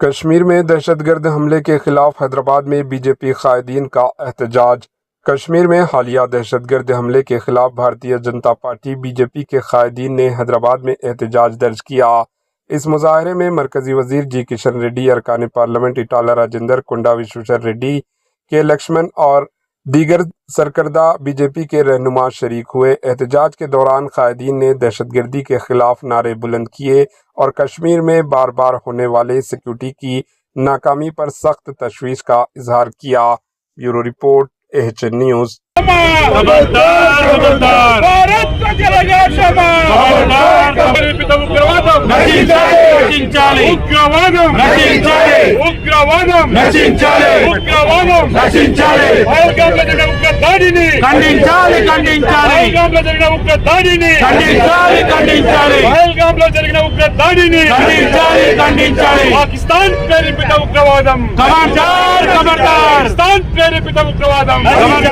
कश्मीर में दहशतगर्द हमले के खिलाफ हैदराबाद में बीजेपी कायदीन का एहतजाज। कश्मीर में हालिया दहशतगर्द हमले के खिलाफ भारतीय जनता पार्टी बीजेपी के कायदीन ने हैदराबाद में एहतजाज दर्ज किया। इस मुजाहरे में मरकजी वजीर जी किशन रेड्डी, अरकान पार्लियामेंट इटाला राजेंद्र, कुंडा विश्वेश्वर रेड्डी, के लक्ष्मण और दीगर सरकर्दा बीजेपी के रहनुमा शरीक हुए। एहतजाज के दौरान कायदीन ने दहशतगर्दी के खिलाफ नारे बुलंद किए और कश्मीर में बार बार होने वाले सिक्योरिटी की नाकामी पर सख्त तशवीश का इजहार किया। Bureau report, AHN news. Bharat को चलेगा क्षमा, ఉగ్రవాదం నశించాలి, ఉగ్రవాదం నశించాలి, పహల్గామ్లో జరిగిన ఉగ్ర దాడిని ఖండించాలి, పహల్గామ్లో జరిగిన ఉగ్ర దాడిని ఖండించాలి, పాకిస్తాన్ ప్రేరేపిత ఉగ్రవాదం, పాకిస్తాన్ ప్రేరేపిత ఉగ్రవాదం